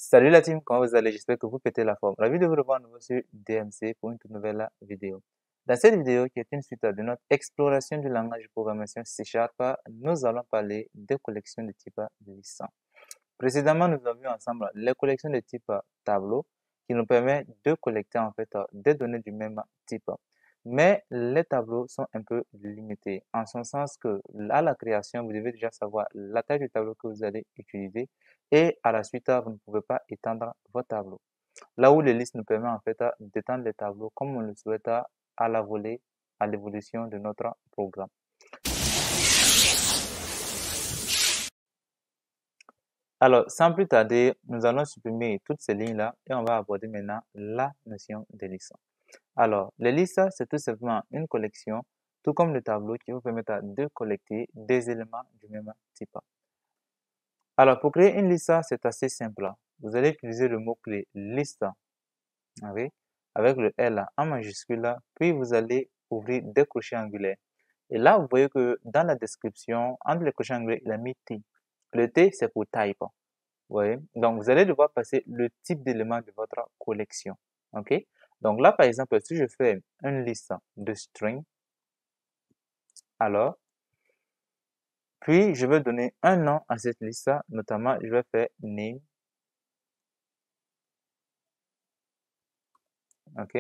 Salut la team, comment vous allez? J'espère que vous pétez la forme. Ravi de vous revoir à nouveau sur DMC pour une toute nouvelle vidéo. Dans cette vidéo, qui est une suite de notre exploration du langage de programmation C#, nous allons parler des collections de type licence. Précédemment, nous avons vu ensemble les collections de type tableau qui nous permettent de collecter en fait des données du même type. Mais les tableaux sont un peu limités, en ce sens que à la création, vous devez déjà savoir la taille du tableau que vous allez utiliser et à la suite, vous ne pouvez pas étendre vos tableaux. Là où les listes nous permettent en fait d'étendre les tableaux comme on le souhaite à la volée, à l'évolution de notre programme. Alors, sans plus tarder, nous allons supprimer toutes ces lignes-là et on va aborder maintenant la notion de liste. Alors, les listes, c'est tout simplement une collection, tout comme le tableau, qui vous permettra de collecter des éléments du même type. Alors, pour créer une liste, c'est assez simple. Vous allez utiliser le mot-clé liste avec le L en majuscule, puis vous allez ouvrir des crochets angulaires. Et là, vous voyez que dans la description, entre les crochets angulaires, il a mis T. Le T, c'est pour type. Vous voyez? Donc, vous allez devoir passer le type d'élément de votre collection. OK? Donc là, par exemple, si je fais une liste de string, alors, puis je vais donner un nom à cette liste, notamment, je vais faire name. OK?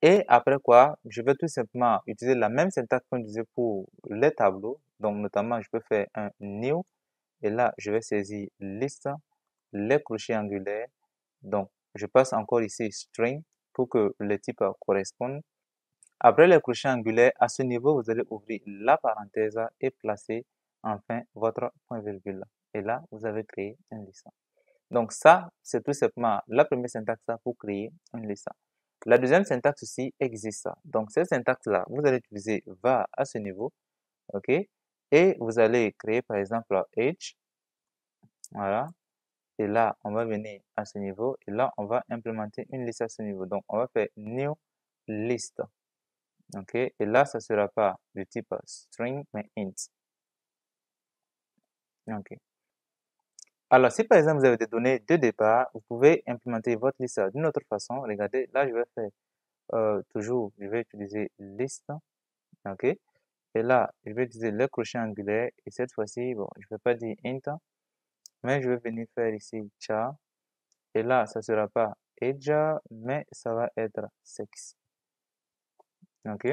Et après quoi, je vais tout simplement utiliser la même syntaxe qu'on utilisait pour les tableaux. Donc, notamment, je peux faire un new. Et là, je vais saisir liste, les crochets angulaires. Donc, je passe encore ici string pour que le type corresponde. Après les crochets angulaires, à ce niveau, vous allez ouvrir la parenthèse et placer enfin votre point virgule. Et là, vous avez créé une liste. Donc ça, c'est tout simplement la première syntaxe pour créer une liste. La deuxième syntaxe aussi existe. Donc cette syntaxe-là, vous allez utiliser va à ce niveau, ok? Et vous allez créer par exemple age, voilà. Et là, on va venir à ce niveau et là, on va implémenter une liste à ce niveau. Donc on va faire new list. OK? Et là, ça sera pas de type string, mais int. OK. Alors, si par exemple, vous avez des données de départ, vous pouvez implémenter votre liste d'une autre façon. Regardez, là, je vais faire toujours, je vais utiliser liste. OK? Et là, je vais utiliser le crochet angulaire. Et cette fois-ci, bon, je ne vais pas dire int, mais je vais venir faire ici char. Et là, ça sera pas age, mais ça va être sex. OK?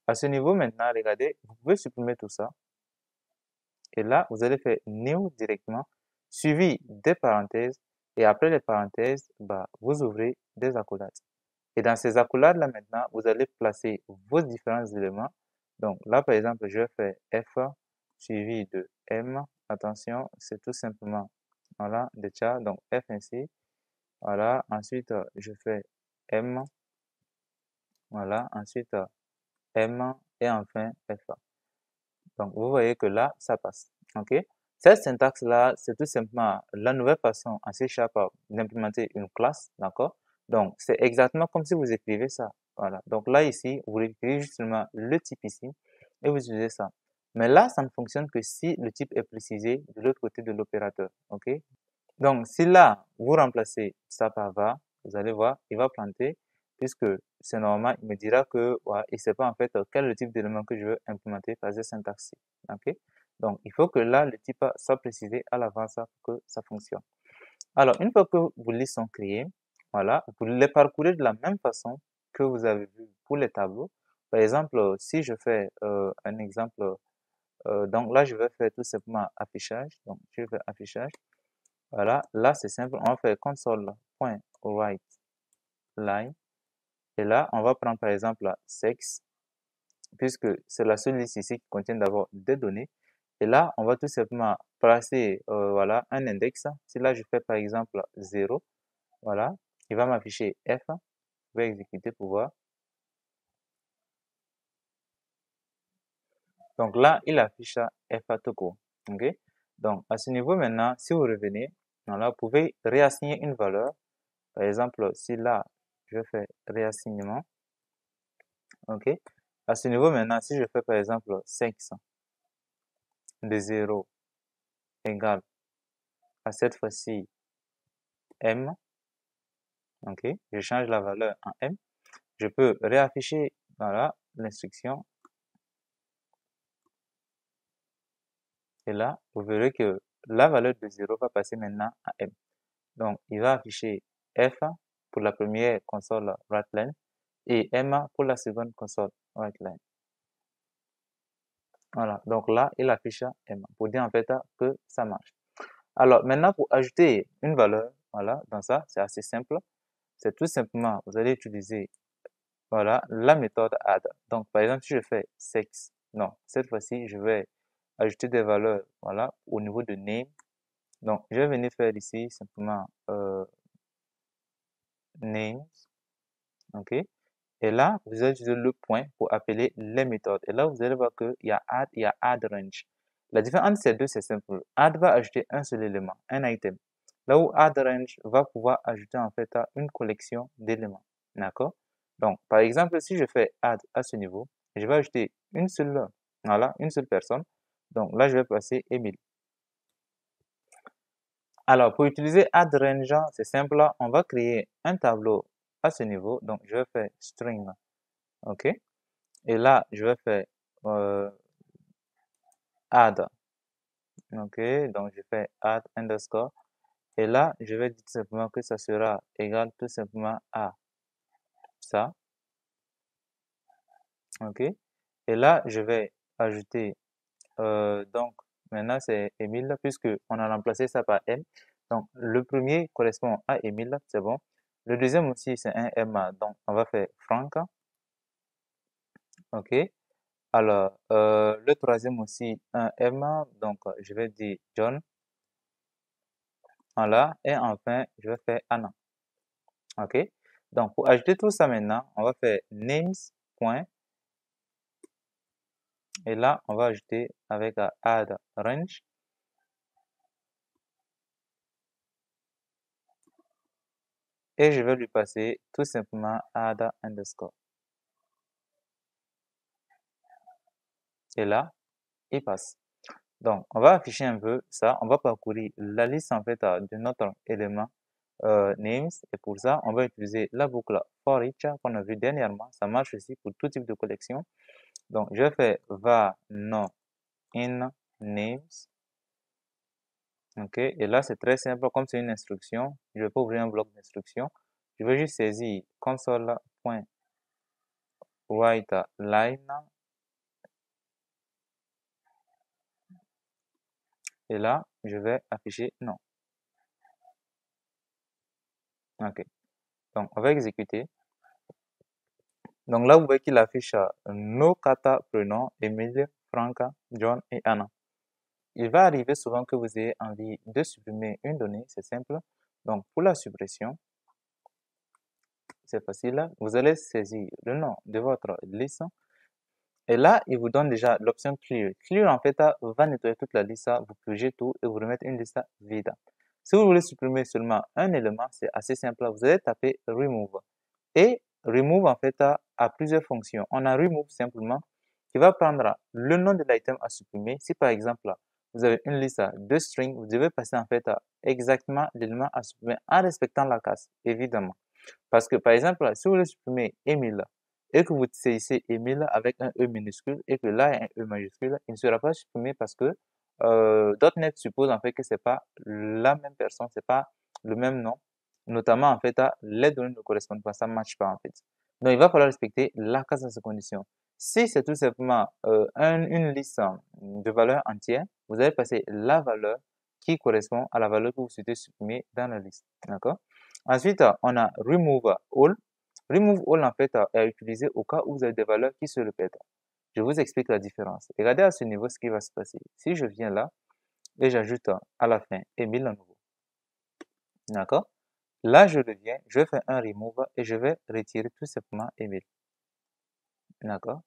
À ce niveau, maintenant, regardez, vous pouvez supprimer tout ça. Et là, vous allez faire new directement, suivi des parenthèses. Et après les parenthèses, bah, vous ouvrez des accolades. Et dans ces accolades-là, maintenant, vous allez placer vos différents éléments. Donc là, par exemple, je vais faire F suivi de M. Attention, c'est tout simplement, voilà, des chars. Donc F ainsi. Voilà. Ensuite, je fais M. Voilà. Ensuite, M. Et enfin, F. Donc, vous voyez que là, ça passe. OK? Cette syntaxe-là, c'est tout simplement la nouvelle façon en C# d'implémenter une classe. D'accord? Donc, c'est exactement comme si vous écrivez ça. Voilà. Donc là, ici, vous écrivez justement le type ici et vous utilisez ça. Mais là, ça ne fonctionne que si le type est précisé de l'autre côté de l'opérateur. OK? Donc, si là, vous remplacez ça par va, vous allez voir, il va planter, puisque c'est normal, il me dira que, ouais, il ne sait pas en fait quel est le type d'élément que je veux implémenter par cette syntaxe. OK? Donc, il faut que là, le type soit précisé à l'avance pour que ça fonctionne. Alors, une fois que vos listes sont créées, voilà, vous les parcourez de la même façon que vous avez vu pour les tableaux. Par exemple, si je fais un exemple, donc là, je vais faire tout simplement affichage. Donc, je vais faire affichage. Voilà, là c'est simple, on va faire console.writeLine et là on va prendre par exemple sexe puisque c'est la seule liste ici qui contient d'abord des données et là on va tout simplement placer voilà un index. Si là je fais par exemple 0, voilà, il va m'afficher F, je vais exécuter pour voir. Donc là il affiche F tout court. Ok, donc à ce niveau maintenant, si vous revenez, là, vous pouvez réassigner une valeur. Par exemple, si là, je fais réassignement, ok. À ce niveau maintenant, si je fais par exemple sexe de 0 égale à cette fois-ci M. OK, je change la valeur en M. Je peux réafficher, voilà, l'instruction. Et là, vous verrez que la valeur de 0 va passer maintenant à M. Donc, il va afficher F pour la première console WriteLine et M pour la seconde console WriteLine. Voilà, donc là, il affiche M pour dire en fait que ça marche. Alors, maintenant, pour ajouter une valeur, voilà, dans ça, c'est assez simple. C'est tout simplement, vous allez utiliser, voilà, la méthode add. Donc, par exemple, si je fais sex, non, cette fois-ci, je vais ajouter des valeurs, voilà, au niveau de name. Donc, je vais venir faire ici simplement names, ok. Et là, vous allez utiliser le point pour appeler les méthodes. Et là, vous allez voir qu'il y a add, il y a add range. La différence entre ces deux, c'est simple. Add va ajouter un seul élément, un item. Là où add range va pouvoir ajouter en fait une collection d'éléments. D'accord? Donc, par exemple, si je fais add à ce niveau, je vais ajouter une seule, voilà, une seule personne. Donc là, je vais passer Emile. Alors, pour utiliser add range, c'est simple. On va créer un tableau à ce niveau. Donc, je vais faire string. OK? Et là, je vais faire add. OK? Donc, je fais add underscore. Et là, je vais dire tout simplement que ça sera égal tout simplement à ça. OK? Et là, je vais ajouter, donc, maintenant c'est Emile, puisque on a remplacé ça par M. Donc, le premier correspond à Emile, c'est bon. Le deuxième aussi, c'est un M, donc on va faire Franck. OK? Alors, le troisième aussi, un M, donc je vais dire John. Voilà. Et enfin, je vais faire Anna. OK? Donc, pour ajouter tout ça maintenant, on va faire names. Et là, on va ajouter avec add range. Et je vais lui passer tout simplement add underscore. Et là, il passe. Donc, on va afficher un peu ça. On va parcourir la liste en fait de notre élément names. Et pour ça, on va utiliser la boucle for each qu'on a vu dernièrement. Ça marche aussi pour tout type de collection. Donc, je vais faire var no in names. OK. Et là, c'est très simple. Comme c'est une instruction, je ne vais pas ouvrir un bloc d'instruction. Je vais juste saisir console.writeLine. Et là, je vais afficher non. OK. Donc, on va exécuter. Donc là, vous voyez qu'il affiche nos quatre prénoms, Emile, Franca, John et Anna. Il va arriver souvent que vous ayez envie de supprimer une donnée, c'est simple. Donc, pour la suppression, c'est facile. Vous allez saisir le nom de votre liste. Et là, il vous donne déjà l'option Clear. Clear, en fait, va nettoyer toute la liste, vous purgez tout et vous remettez une liste vide. Si vous voulez supprimer seulement un élément, c'est assez simple. Vous allez taper Remove. Et Remove, en fait, a plusieurs fonctions. On a Remove simplement qui va prendre le nom de l'item à supprimer. Si par exemple, vous avez une liste de strings, vous devez passer en fait exactement l'élément à supprimer en respectant la case, évidemment. Parce que par exemple, si vous voulez supprimer Emile et que vous saisissez Emile avec un E minuscule et que là, il y a un E majuscule, il ne sera pas supprimé parce que .NET suppose en fait que c'est pas la même personne, c'est pas le même nom. Notamment, en fait, les données ne correspondent pas, ça ne matche pas, en fait. Donc, il va falloir respecter la case dans ces conditions. Si c'est tout simplement une liste de valeurs entières, vous allez passer la valeur qui correspond à la valeur que vous souhaitez supprimer dans la liste. D'accord? Ensuite, on a remove all. Remove all, en fait, est utilisé au cas où vous avez des valeurs qui se répètent. Je vous explique la différence. Regardez à ce niveau ce qui va se passer. Si je viens là et j'ajoute à la fin Emile à nouveau. D'accord? Là, je reviens, je fais un remove et je vais retirer tout simplement Emile. D'accord?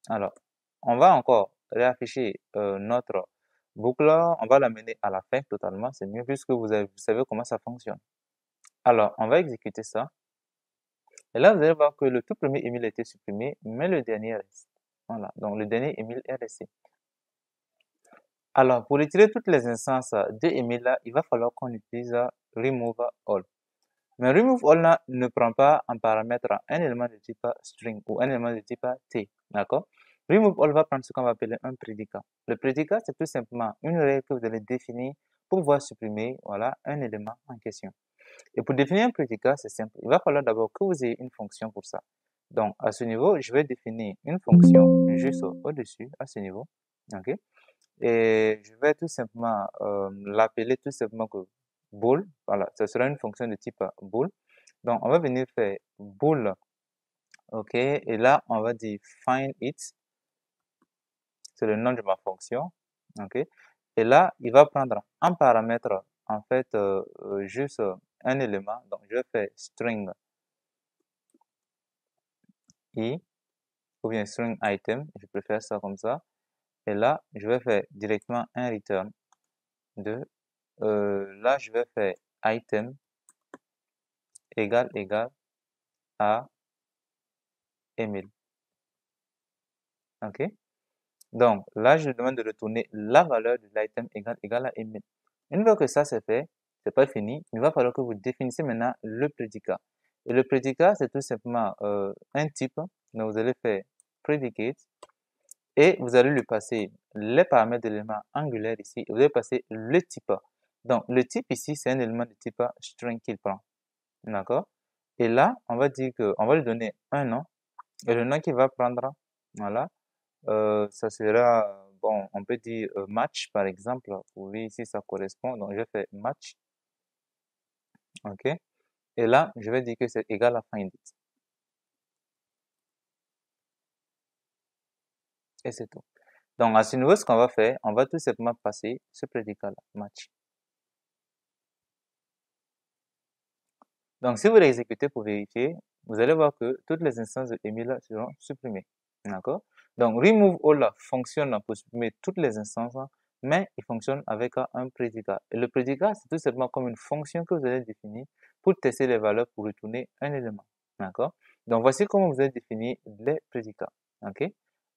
Alors, on va encore réafficher notre boucle. On va l'amener à la fin totalement. C'est mieux puisque vous savez comment ça fonctionne. Alors, on va exécuter ça. Et là, vous allez voir que le tout premier Emile a été supprimé, mais le dernier reste. Voilà. Donc, le dernier Emile est resté. Alors, pour retirer toutes les instances de Emile, il va falloir qu'on utilise remove all. Mais remove all là ne prend pas en paramètre un élément de type string ou un élément de type t, d'accord? Remove all va prendre ce qu'on va appeler un prédicat. Le prédicat, c'est tout simplement une règle que vous allez définir pour pouvoir supprimer, voilà, un élément en question. Et pour définir un prédicat, c'est simple. Il va falloir d'abord que vous ayez une fonction pour ça. Donc, à ce niveau, je vais définir une fonction juste au-dessus, à ce niveau, ok? Et je vais tout simplement l'appeler tout simplement que bool. Voilà, ce sera une fonction de type bool. Donc, on va venir faire bool, ok? Et là, on va dire find it. C'est le nom de ma fonction, ok? Et là, il va prendre en paramètre, en fait, juste un élément. Donc, je vais faire string i ou bien string item. Je préfère ça comme ça. Et là, je vais faire directement un return de là, je vais faire item égal à Emile. OK? Donc, là, je demande de retourner la valeur de l'item égal à Emile. Une fois que ça c'est fait, c'est pas fini. Il va falloir que vous définissez maintenant le prédicat. Et le prédicat, c'est tout simplement un type. Donc, vous allez faire predicate et vous allez lui passer les paramètres d'éléments angulaires ici. Et vous allez passer le type. Donc, le type ici, c'est un élément de type string qu'il prend. D'accord? Et là, on va dire que, on va lui donner un nom. Et le nom qu'il va prendre, voilà, ça sera, bon, on peut dire match par exemple. Oui, ici ça correspond. Donc, je fais match. OK? Et là, je vais dire que c'est égal à find it. Et c'est tout. Donc, à ce niveau, ce qu'on va faire, on va tout simplement passer ce prédicat-là, match. Donc, si vous l'exécutez pour vérifier, vous allez voir que toutes les instances de Emile seront supprimées. D'accord? Donc, remove all fonctionne pour supprimer toutes les instances, mais il fonctionne avec un prédicat. Et le prédicat, c'est tout simplement comme une fonction que vous allez définir pour tester les valeurs pour retourner un élément. D'accord? Donc, voici comment vous allez définir les prédicats. OK?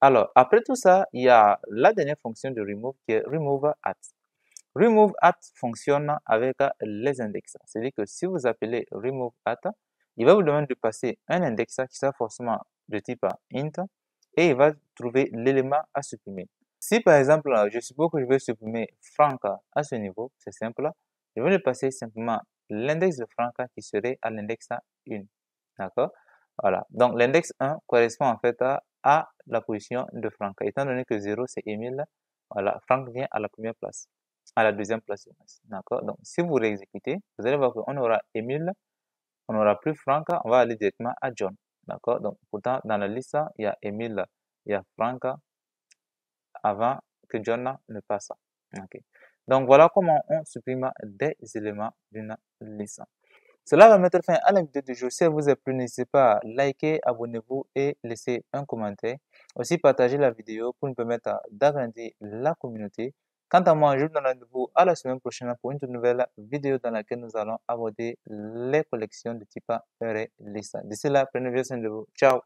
Alors, après tout ça, il y a la dernière fonction de remove qui est remove at. Remove at fonctionne avec les index. C'est-à-dire que si vous appelez remove at, il va vous demander de passer un index qui sera forcément de type int et il va trouver l'élément à supprimer. Si par exemple, je suppose que je vais supprimer Franck à ce niveau, c'est simple, je vais lui passer simplement l'index de Franck qui serait à l'index 1. D'accord? Voilà. Donc l'index 1 correspond en fait à la position de Franck. Étant donné que 0 c'est Emile, voilà, Franck vient à la première place, à la deuxième place. D'accord? Donc si vous réexécutez, vous allez voir qu'on aura Emile, on n'aura plus Franck, on va aller directement à John. D'accord? Donc pourtant dans la liste, il y a Emile, il y a Franck avant que John ne passe. Okay. Donc voilà comment on supprime des éléments d'une liste. Cela va mettre fin à la vidéo du jour. Si elle vous a plu, n'hésitez pas à liker, abonnez-vous et laissez un commentaire. Aussi, partagez la vidéo pour nous permettre d'agrandir la communauté. Quant à moi, je vous donne rendez-vous à la semaine prochaine pour une nouvelle vidéo dans laquelle nous allons aborder les collections de type liste. D'ici là, prenez bien soin de vous. Ciao!